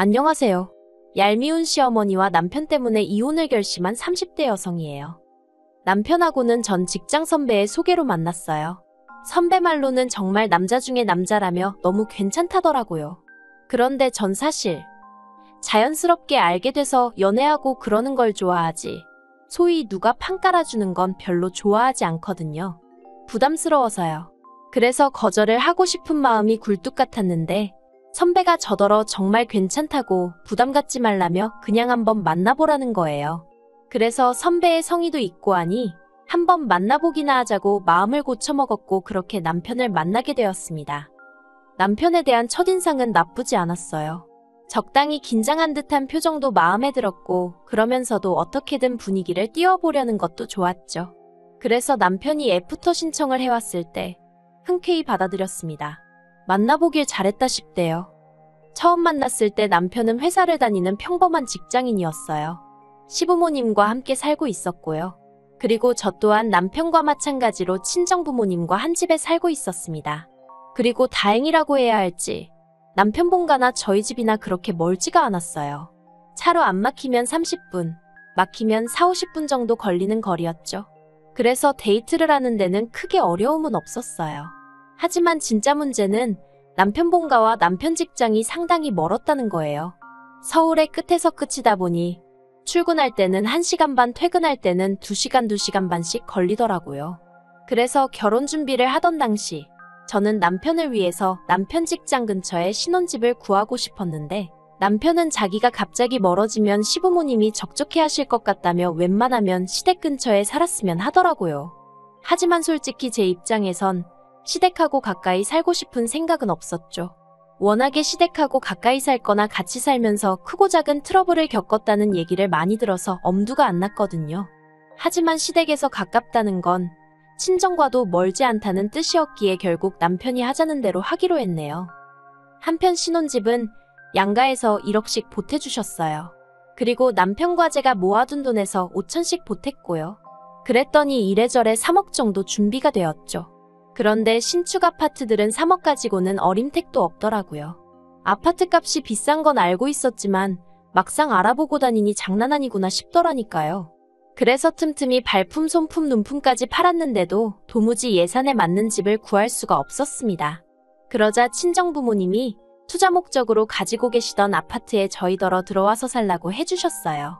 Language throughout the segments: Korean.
안녕하세요. 얄미운 시어머니와 남편 때문에 이혼을 결심한 30대 여성이에요. 남편하고는 전 직장 선배의 소개로 만났어요. 선배 말로는 정말 남자 중에 남자라며 너무 괜찮다더라고요. 그런데 전 사실 자연스럽게 알게 돼서 연애하고 그러는 걸 좋아하지, 소위 누가 판 깔아주는 건 별로 좋아하지 않거든요. 부담스러워서요. 그래서 거절을 하고 싶은 마음이 굴뚝 같았는데 선배가 저더러 정말 괜찮다고 부담 갖지 말라며 그냥 한번 만나보라는 거예요. 그래서 선배의 성의도 있고 하니 한번 만나보기나 하자고 마음을 고쳐먹었고 그렇게 남편을 만나게 되었습니다. 남편에 대한 첫인상은 나쁘지 않았어요. 적당히 긴장한 듯한 표정도 마음에 들었고 그러면서도 어떻게든 분위기를 띄워보려는 것도 좋았죠. 그래서 남편이 애프터 신청을 해왔을 때 흔쾌히 받아들였습니다. 만나보길 잘했다 싶대요. 처음 만났을 때 남편은 회사를 다니는 평범한 직장인이었어요. 시부모님과 함께 살고 있었고요. 그리고 저 또한 남편과 마찬가지로 친정부모님과 한 집에 살고 있었습니다. 그리고 다행이라고 해야 할지 남편 본가나 저희 집이나 그렇게 멀지가 않았어요. 차로 안 막히면 30분, 막히면 4, 50분 정도 걸리는 거리였죠. 그래서 데이트를 하는 데는 크게 어려움은 없었어요. 하지만 진짜 문제는 남편 본가와 남편 직장이 상당히 멀었다는 거예요. 서울의 끝에서 끝이다 보니 출근할 때는 1시간 반, 퇴근할 때는 2시간, 2시간 반씩 걸리더라고요. 그래서 결혼 준비를 하던 당시 저는 남편을 위해서 남편 직장 근처에 신혼집을 구하고 싶었는데 남편은 자기가 갑자기 멀어지면 시부모님이 적적해 하실 것 같다며 웬만하면 시댁 근처에 살았으면 하더라고요. 하지만 솔직히 제 입장에선 시댁하고 가까이 살고 싶은 생각은 없었죠. 워낙에 시댁하고 가까이 살거나 같이 살면서 크고 작은 트러블을 겪었다는 얘기를 많이 들어서 엄두가 안 났거든요. 하지만 시댁에서 가깝다는 건 친정과도 멀지 않다는 뜻이었기에 결국 남편이 하자는 대로 하기로 했네요. 한편 신혼집은 양가에서 1억씩 보태주셨어요. 그리고 남편과 제가 모아둔 돈에서 5천씩 보탰고요. 그랬더니 이래저래 3억 정도 준비가 되었죠. 그런데 신축 아파트들은 3억 가지고는 어림택도 없더라고요. 아파트 값이 비싼 건 알고 있었지만 막상 알아보고 다니니 장난 아니구나 싶더라니까요. 그래서 틈틈이 발품, 손품, 눈품까지 팔았는데도 도무지 예산에 맞는 집을 구할 수가 없었습니다. 그러자 친정부모님이 투자 목적으로 가지고 계시던 아파트에 저희더러 들어와서 살라고 해주셨어요.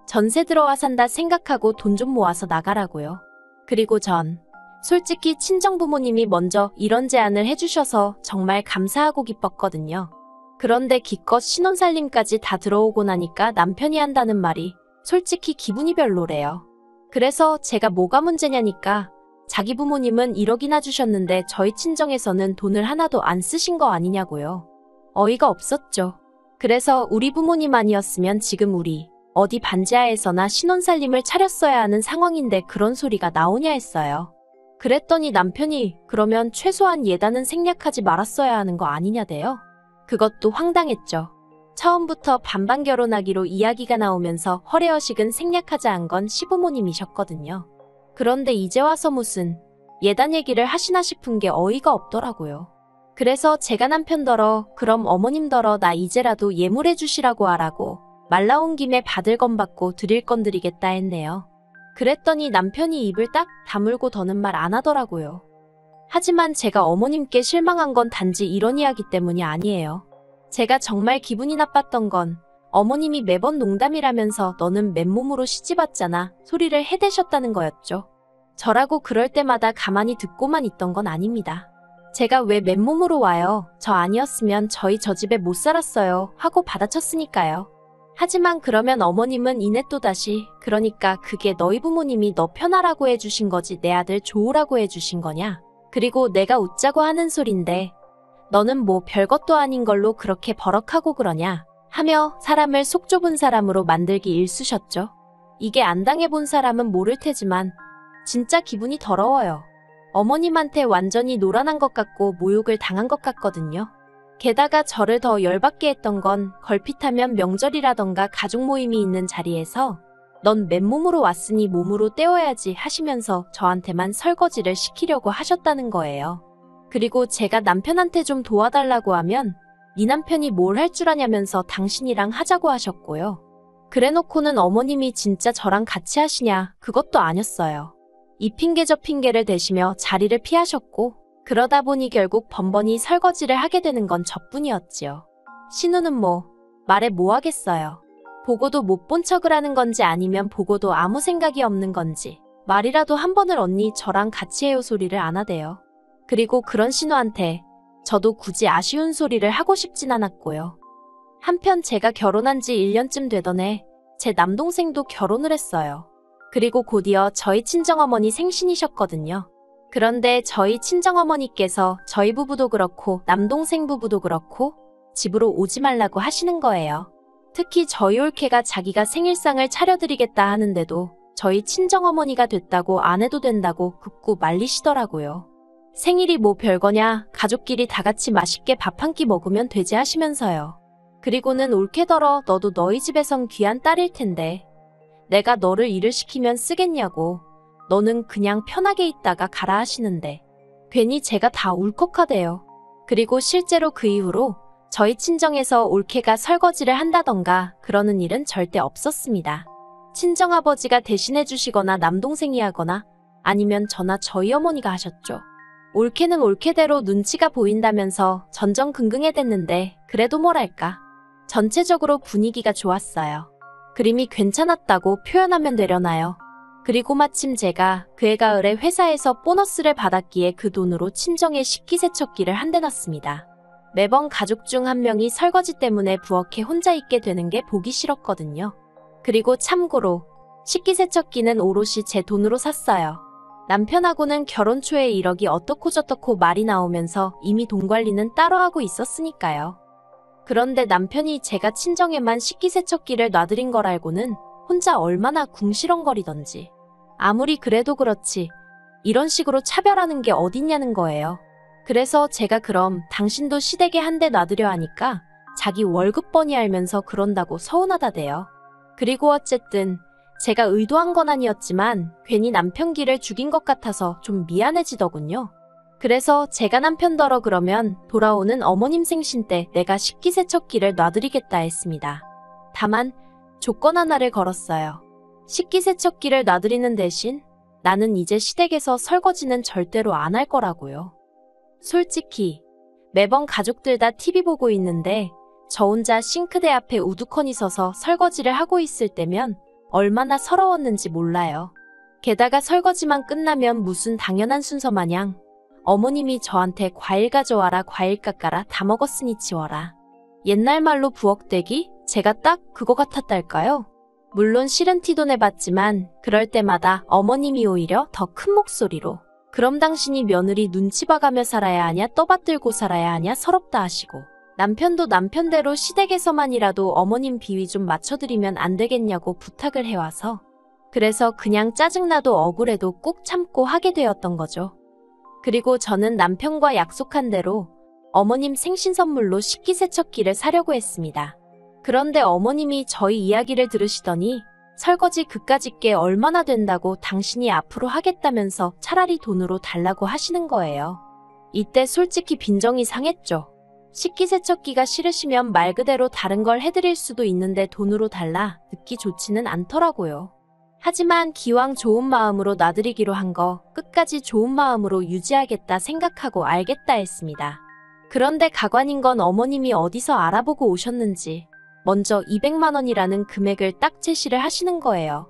전세 들어와 산다 생각하고 돈 좀 모아서 나가라고요. 그리고 전 솔직히 친정부모님이 먼저 이런 제안을 해주셔서 정말 감사하고 기뻤거든요. 그런데 기껏 신혼살림까지 다 들어오고 나니까 남편이 한다는 말이 솔직히 기분이 별로래요. 그래서 제가 뭐가 문제냐니까 자기 부모님은 1억이나 주셨는데 저희 친정에서는 돈을 하나도 안 쓰신 거 아니냐고요. 어이가 없었죠. 그래서 우리 부모님 아니었으면 지금 우리 어디 반지하에서나 신혼살림을 차렸어야 하는 상황인데 그런 소리가 나오냐 했어요. 그랬더니 남편이 그러면 최소한 예단은 생략하지 말았어야 하는 거 아니냐대요. 그것도 황당했죠. 처음부터 반반 결혼하기로 이야기가 나오면서 허례허식은 생략하자 한 건 시부모님이셨거든요. 그런데 이제 와서 무슨 예단 얘기를 하시나 싶은 게 어이가 없더라고요. 그래서 제가 남편더러 그럼 어머님더러 나 이제라도 예물해 주시라고 하라고 말 나온 김에 받을 건 받고 드릴 건 드리겠다 했네요. 그랬더니 남편이 입을 딱 다물고 더는 말 안 하더라고요. 하지만 제가 어머님께 실망한 건 단지 이런 이야기 때문이 아니에요. 제가 정말 기분이 나빴던 건 어머님이 매번 농담이라면서 너는 맨몸으로 시집왔잖아 소리를 해대셨다는 거였죠. 저라고 그럴 때마다 가만히 듣고만 있던 건 아닙니다. 제가 왜 맨몸으로 와요? 저 아니었으면 저희 저 집에 못 살았어요 하고 받아쳤으니까요. 하지만 그러면 어머님은 이내 또다시 그러니까 그게 너희 부모님이 너 편하라고 해주신 거지 내 아들 좋으라고 해주신 거냐? 그리고 내가 웃자고 하는 소린데 너는 뭐 별것도 아닌 걸로 그렇게 버럭하고 그러냐? 하며 사람을 속 좁은 사람으로 만들기 일쑤셨죠. 이게 안 당해본 사람은 모를 테지만 진짜 기분이 더러워요. 어머님한테 완전히 노란한 것 같고 모욕을 당한 것 같거든요. 게다가 저를 더 열받게 했던 건 걸핏하면 명절이라던가 가족 모임이 있는 자리에서 넌 맨몸으로 왔으니 몸으로 때워야지 하시면서 저한테만 설거지를 시키려고 하셨다는 거예요. 그리고 제가 남편한테 좀 도와달라고 하면 네 남편이 뭘 할 줄 아냐면서 당신이랑 하자고 하셨고요. 그래놓고는 어머님이 진짜 저랑 같이 하시냐, 그것도 아니었어요. 이 핑계 저 핑계를 대시며 자리를 피하셨고, 그러다 보니 결국 번번이 설거지를 하게 되는 건 저뿐이었지요. 신우는 말해 뭐 하겠어요. 보고도 못 본 척을 하는 건지 아니면 보고도 아무 생각이 없는 건지 말이라도 한 번을 언니 저랑 같이 해요 소리를 안 하대요. 그리고 그런 신우한테 저도 굳이 아쉬운 소리를 하고 싶진 않았고요. 한편 제가 결혼한 지 1년쯤 되던 해 제 남동생도 결혼을 했어요. 그리고 곧이어 저희 친정어머니 생신이셨거든요. 그런데 저희 친정어머니께서 저희 부부도 그렇고 남동생 부부도 그렇고 집으로 오지 말라고 하시는 거예요. 특히 저희 올케가 자기가 생일상을 차려드리겠다 하는데도 저희 친정어머니가 됐다고 안 해도 된다고 극구 말리시더라고요. 생일이 뭐 별거냐, 가족끼리 다 같이 맛있게 밥 한 끼 먹으면 되지 하시면서요. 그리고는 올케더러 너도 너희 집에선 귀한 딸일 텐데 내가 너를 일을 시키면 쓰겠냐고, 너는 그냥 편하게 있다가 가라 하시는데 괜히 제가 다 울컥하대요. 그리고 실제로 그 이후로 저희 친정에서 올케가 설거지를 한다던가 그러는 일은 절대 없었습니다. 친정아버지가 대신해 주시거나 남동생이 하거나 아니면 저나 저희 어머니가 하셨죠. 올케는 올케대로 눈치가 보인다면서 전전긍긍해댔는데 그래도 뭐랄까, 전체적으로 분위기가 좋았어요. 그림이 괜찮았다고 표현하면 되려나요. 그리고 마침 제가 그 해 가을에 회사에서 보너스를 받았기에 그 돈으로 친정에 식기세척기를 한 대 놨습니다. 매번 가족 중 한 명이 설거지 때문에 부엌에 혼자 있게 되는 게 보기 싫었거든요. 그리고 참고로 식기세척기는 오롯이 제 돈으로 샀어요. 남편하고는 결혼 초에 1억이 어떻고 저떻고 말이 나오면서 이미 돈 관리는 따로 하고 있었으니까요. 그런데 남편이 제가 친정에만 식기세척기를 놔드린 걸 알고는 혼자 얼마나 궁시렁거리던지. 아무리 그래도 그렇지 이런 식으로 차별하는 게 어딨냐는 거예요. 그래서 제가 그럼 당신도 시댁에 한 대 놔드려 하니까 자기 월급 뻔히 알면서 그런다고 서운하다대요. 그리고 어쨌든 제가 의도한 건 아니었지만 괜히 남편 기를 죽인 것 같아서 좀 미안해지더군요. 그래서 제가 남편더러 그러면 돌아오는 어머님 생신 때 내가 식기세척기를 놔드리겠다 했습니다. 다만 조건 하나를 걸었어요. 식기세척기를 놔드리는 대신 나는 이제 시댁에서 설거지는 절대로 안 할 거라고요. 솔직히 매번 가족들 다 TV 보고 있는데 저 혼자 싱크대 앞에 우두커니 서서 설거지를 하고 있을 때면 얼마나 서러웠는지 몰라요. 게다가 설거지만 끝나면 무슨 당연한 순서 마냥 어머님이 저한테 과일 가져와라, 과일 깎아라, 다 먹었으니 치워라. 옛날 말로 부엌대기? 제가 딱 그거 같았달까요? 물론 싫은 티도 내봤지만 그럴 때마다 어머님이 오히려 더 큰 목소리로 그럼 당신이 며느리 눈치 봐가며 살아야 하냐, 떠받들고 살아야 하냐, 서럽다 하시고, 남편도 남편대로 시댁에서만이라도 어머님 비위 좀 맞춰드리면 안 되겠냐고 부탁을 해와서, 그래서 그냥 짜증나도 억울해도 꾹 참고 하게 되었던 거죠. 그리고 저는 남편과 약속한 대로 어머님 생신 선물로 식기세척기를 사려고 했습니다. 그런데 어머님이 저희 이야기를 들으시더니 설거지 그까짓 게 얼마나 된다고 당신이 앞으로 하겠다면서 차라리 돈으로 달라고 하시는 거예요. 이때 솔직히 빈정이 상했죠. 식기세척기가 싫으시면 말 그대로 다른 걸 해드릴 수도 있는데 돈으로 달라 듣기 좋지는 않더라고요. 하지만 기왕 좋은 마음으로 놔드리기로 한 거 끝까지 좋은 마음으로 유지하겠다 생각하고 알겠다 했습니다. 그런데 가관인 건 어머님이 어디서 알아보고 오셨는지 먼저 200만 원이라는 금액을 딱 제시를 하시는 거예요.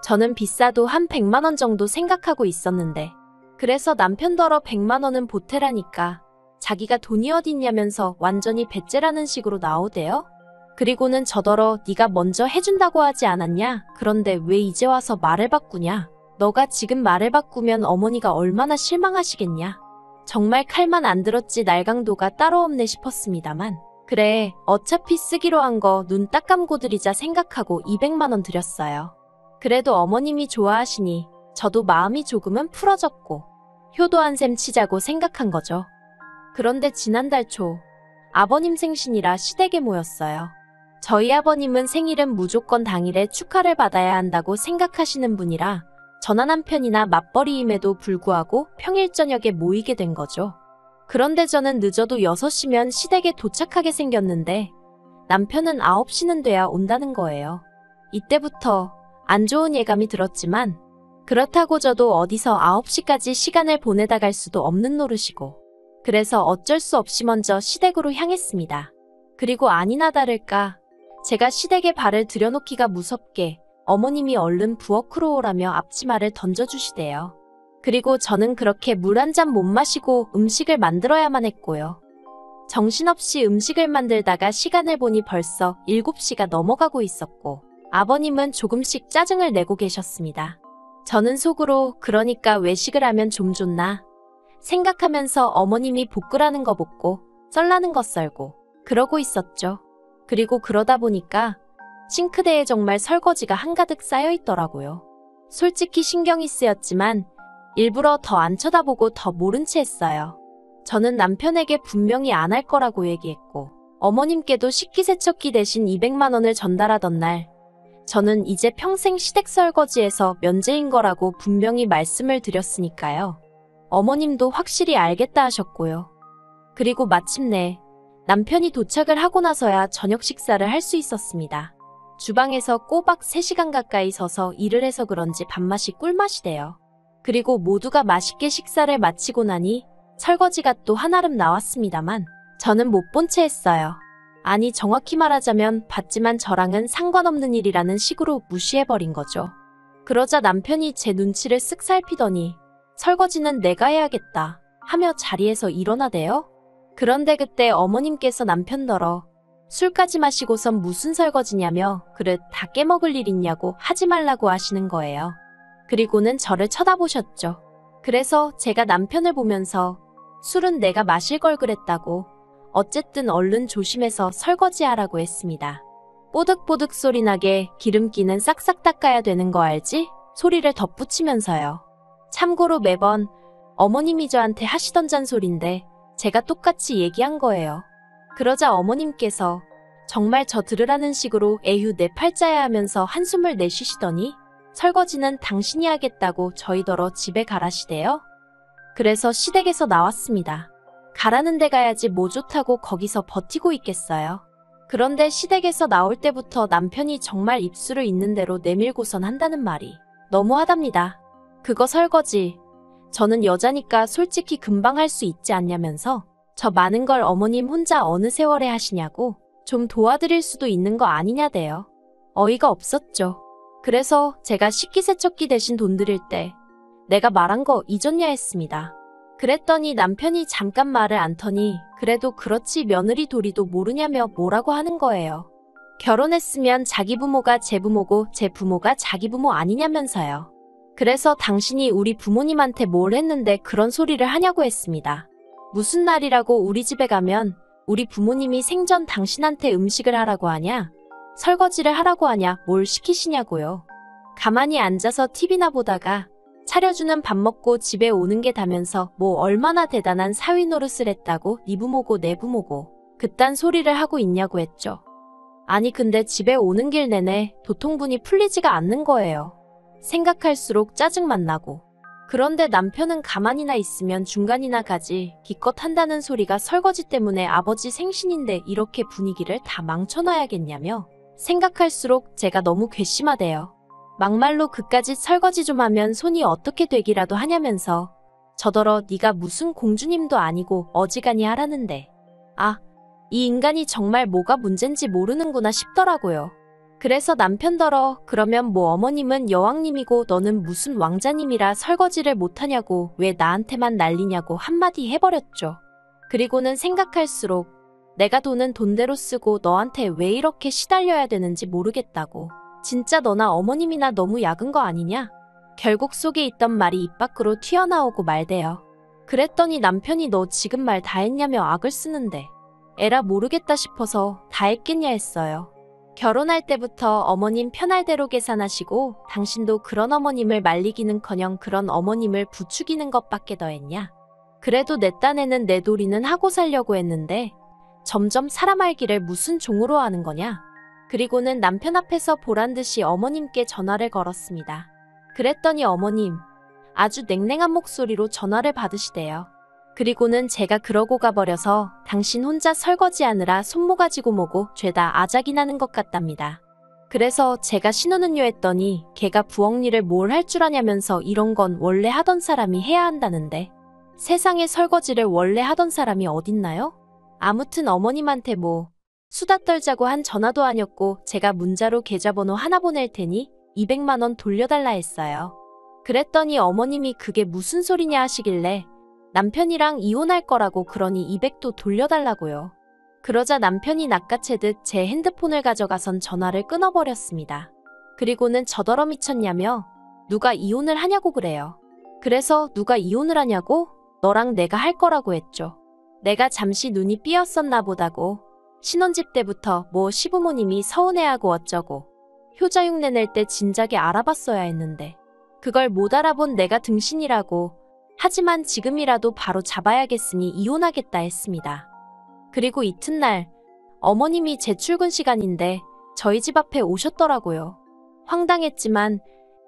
저는 비싸도 한 100만 원 정도 생각하고 있었는데 그래서 남편더러 100만 원은 보태라니까 자기가 돈이 어딨냐면서 완전히 배째라는 식으로 나오대요. 그리고는 저더러 네가 먼저 해준다고 하지 않았냐? 그런데 왜 이제 와서 말을 바꾸냐? 너가 지금 말을 바꾸면 어머니가 얼마나 실망하시겠냐? 정말 칼만 안 들었지 날강도가 따로 없네 싶었습니다만 그래 어차피 쓰기로 한 거 눈 딱 감고 드리자 생각하고 200만 원 드렸어요. 그래도 어머님이 좋아하시니 저도 마음이 조금은 풀어졌고 효도한 셈 치자고 생각한 거죠. 그런데 지난달 초 아버님 생신이라 시댁에 모였어요. 저희 아버님은 생일은 무조건 당일에 축하를 받아야 한다고 생각하시는 분이라 전화 남편이나 맞벌이임에도 불구하고 평일 저녁에 모이게 된 거죠. 그런데 저는 늦어도 6시면 시댁에 도착하게 생겼는데 남편은 9시는 돼야 온다는 거예요. 이때부터 안 좋은 예감이 들었지만 그렇다고 저도 어디서 9시까지 시간을 보내다 갈 수도 없는 노릇이고 그래서 어쩔 수 없이 먼저 시댁으로 향했습니다. 그리고 아니나 다를까 제가 시댁에 발을 들여놓기가 무섭게 어머님이 얼른 부엌으로 오라며 앞치마를 던져주시대요. 그리고 저는 그렇게 물 한 잔 못 마시고 음식을 만들어야만 했고요. 정신없이 음식을 만들다가 시간을 보니 벌써 7시가 넘어가고 있었고 아버님은 조금씩 짜증을 내고 계셨습니다. 저는 속으로 그러니까 외식을 하면 좀 좋나 생각하면서 어머님이 볶으라는 거 볶고 썰라는 거 썰고 그러고 있었죠. 그리고 그러다 보니까 싱크대에 정말 설거지가 한가득 쌓여 있더라고요. 솔직히 신경이 쓰였지만 일부러 더 안 쳐다보고 더 모른 채 했어요. 저는 남편에게 분명히 안 할 거라고 얘기했고 어머님께도 식기세척기 대신 200만 원을 전달하던 날 저는 이제 평생 시댁 설거지에서 면제인 거라고 분명히 말씀을 드렸으니까요. 어머님도 확실히 알겠다 하셨고요. 그리고 마침내 남편이 도착을 하고 나서야 저녁 식사를 할 수 있었습니다. 주방에서 꼬박 3시간 가까이 서서 일을 해서 그런지 밥맛이 꿀맛이대요. 그리고 모두가 맛있게 식사를 마치고 나니 설거지가 또 한아름 나왔습니다만 저는 못 본 채 했어요. 아니 정확히 말하자면 봤지만 저랑은 상관없는 일이라는 식으로 무시해버린 거죠. 그러자 남편이 제 눈치를 쓱 살피더니 설거지는 내가 해야겠다 하며 자리에서 일어나대요. 그런데 그때 어머님께서 남편더러 술까지 마시고선 무슨 설거지냐며 그릇 다 깨먹을 일 있냐고 하지 말라고 하시는 거예요. 그리고는 저를 쳐다보셨죠. 그래서 제가 남편을 보면서 술은 내가 마실 걸 그랬다고 어쨌든 얼른 조심해서 설거지하라고 했습니다. 뽀득뽀득 소리 나게 기름기는 싹싹 닦아야 되는 거 알지? 소리를 덧붙이면서요. 참고로 매번 어머님이 저한테 하시던 잔소리인데 제가 똑같이 얘기한 거예요. 그러자 어머님께서 정말 저 들으라는 식으로 에휴 내 팔자야 하면서 한숨을 내쉬시더니 설거지는 당신이 하겠다고 저희더러 집에 가라시대요. 그래서 시댁에서 나왔습니다. 가라는 데 가야지 뭐 좋다고 거기서 버티고 있겠어요. 그런데 시댁에서 나올 때부터 남편이 정말 입술을 있는 대로 내밀고선 한다는 말이 너무하답니다. 그거 설거지. 저는 여자니까 솔직히 금방 할 수 있지 않냐면서 저 많은 걸 어머님 혼자 어느 세월에 하시냐고 좀 도와드릴 수도 있는 거 아니냐대요. 어이가 없었죠. 그래서 제가 식기세척기 대신 돈 드릴 때 내가 말한 거 잊었냐 했습니다. 그랬더니 남편이 잠깐 말을 안 터니 그래도 그렇지 며느리 도리도 모르냐며 뭐라고 하는 거예요. 결혼했으면 자기 부모가 제 부모고 제 부모가 자기 부모 아니냐면서요. 그래서 당신이 우리 부모님한테 뭘 했는데 그런 소리를 하냐고 했습니다. 무슨 날이라고 우리 집에 가면 우리 부모님이 생전 당신한테 음식을 하라고 하냐? 설거지를 하라고 하냐? 뭘 시키시냐고요. 가만히 앉아서 TV나 보다가 차려주는 밥 먹고 집에 오는 게 다면서 뭐 얼마나 대단한 사위 노릇을 했다고 네 부모고 내 부모고 그딴 소리를 하고 있냐고 했죠. 아니 근데 집에 오는 길 내내 도통분이 풀리지가 않는 거예요. 생각할수록 짜증만 나고. 그런데 남편은 가만히나 있으면 중간이나 가지 기껏 한다는 소리가 설거지 때문에 아버지 생신인데 이렇게 분위기를 다 망쳐놔야겠냐며 생각할수록 제가 너무 괘씸하대요. 막말로 그까짓 설거지 좀 하면 손이 어떻게 되기라도 하냐면서 저더러 네가 무슨 공주님도 아니고 어지간히 하라는데 아, 이 인간이 정말 뭐가 문젠지 모르는구나 싶더라고요. 그래서 남편더러 그러면 뭐 어머님은 여왕님이고 너는 무슨 왕자님이라 설거지를 못하냐고 왜 나한테만 난리냐고 한마디 해버렸죠. 그리고는 생각할수록 내가 돈은 돈대로 쓰고 너한테 왜 이렇게 시달려야 되는지 모르겠다고. 진짜 너나 어머님이나 너무 약은 거 아니냐? 결국 속에 있던 말이 입 밖으로 튀어나오고 말대요. 그랬더니 남편이 너 지금 말 다 했냐며 악을 쓰는데 에라 모르겠다 싶어서 다 했겠냐 했어요. 결혼할 때부터 어머님 편할 대로 계산하시고 당신도 그런 어머님을 말리기는커녕 그런 어머님을 부추기는 것밖에 더 했냐? 그래도 내 딴에는 내 도리는 하고 살려고 했는데 점점 사람 알기를 무슨 종으로 하는 거냐? 그리고는 남편 앞에서 보란듯이 어머님께 전화를 걸었습니다. 그랬더니 어머님 아주 냉랭한 목소리로 전화를 받으시대요. 그리고는 제가 그러고 가버려서 당신 혼자 설거지하느라 손모가지고 뭐고 죄다 아작이 나는 것 같답니다. 그래서 제가 신우는요 했더니 걔가 부엌일을 뭘 할 줄 아냐면서 이런 건 원래 하던 사람이 해야 한다는데 세상에 설거지를 원래 하던 사람이 어딨나요? 아무튼 어머님한테 뭐 수다 떨자고 한 전화도 아니었고 제가 문자로 계좌번호 하나 보낼 테니 200만 원 돌려달라 했어요. 그랬더니 어머님이 그게 무슨 소리냐 하시길래 남편이랑 이혼할 거라고 그러니 200도 돌려달라고요. 그러자 남편이 낚아채듯 제 핸드폰을 가져가선 전화를 끊어버렸습니다. 그리고는 저더러 미쳤냐며 누가 이혼을 하냐고 그래요. 그래서 누가 이혼을 하냐고? 너랑 내가 할 거라고 했죠. 내가 잠시 눈이 삐었었나 보다고. 신혼집 때부터 뭐 시부모님이 서운해하고 어쩌고 효자 흉내 낼 때 진작에 알아봤어야 했는데 그걸 못 알아본 내가 등신이라고. 하지만 지금이라도 바로 잡아야겠으니 이혼하겠다 했습니다. 그리고 이튿날 어머님이 제 출근 시간인데 저희 집 앞에 오셨더라고요. 황당했지만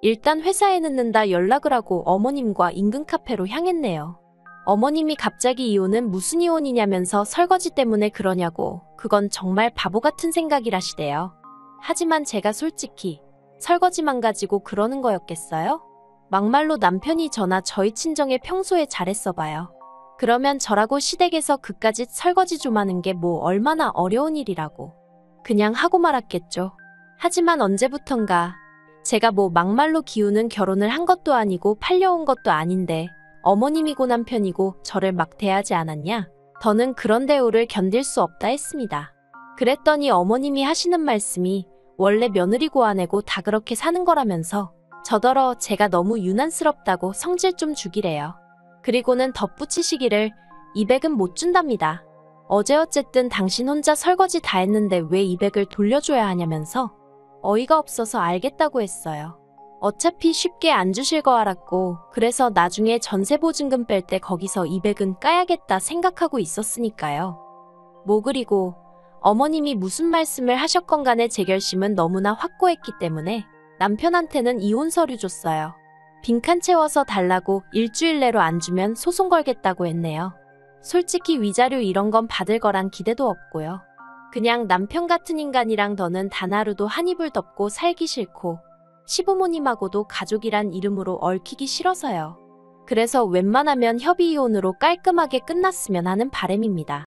일단 회사에 늦는다 연락을 하고 어머님과 인근 카페로 향했네요. 어머님이 갑자기 이혼은 무슨 이혼이냐면서 설거지 때문에 그러냐고. 그건 정말 바보 같은 생각이라시대요. 하지만 제가 솔직히 설거지만 가지고 그러는 거였겠어요? 막말로 남편이 저나 저희 친정에 평소에 잘했어 봐요. 그러면 저라고 시댁에서 그까짓 설거지 좀 하는 게 뭐 얼마나 어려운 일이라고. 그냥 하고 말았겠죠. 하지만 언제부턴가 제가 뭐 막말로 기우는 결혼을 한 것도 아니고 팔려온 것도 아닌데 어머님이고 남편이고 저를 막 대하지 않았냐? 더는 그런 대우를 견딜 수 없다 했습니다. 그랬더니 어머님이 하시는 말씀이 원래 며느리고 아내고 다 그렇게 사는 거라면서 저더러 제가 너무 유난스럽다고 성질 좀 주기래요. 그리고는 덧붙이시기를 200은 못 준답니다. 어제 어쨌든 당신 혼자 설거지 다 했는데 왜 200을 돌려줘야 하냐면서 어이가 없어서 알겠다고 했어요. 어차피 쉽게 안 주실 거 알았고 그래서 나중에 전세보증금 뺄 때 거기서 200은 까야겠다 생각하고 있었으니까요. 뭐 그리고 어머님이 무슨 말씀을 하셨건 간에 제 결심은 너무나 확고했기 때문에 남편한테는 이혼 서류 줬어요. 빈칸 채워서 달라고 일주일 내로 안 주면 소송 걸겠다고 했네요. 솔직히 위자료 이런 건 받을 거란 기대도 없고요. 그냥 남편 같은 인간이랑 더는 단 하루도 한 이불 덮고 살기 싫고 시부모님하고도 가족이란 이름으로 얽히기 싫어서요. 그래서 웬만하면 협의 이혼으로 깔끔하게 끝났으면 하는 바람입니다.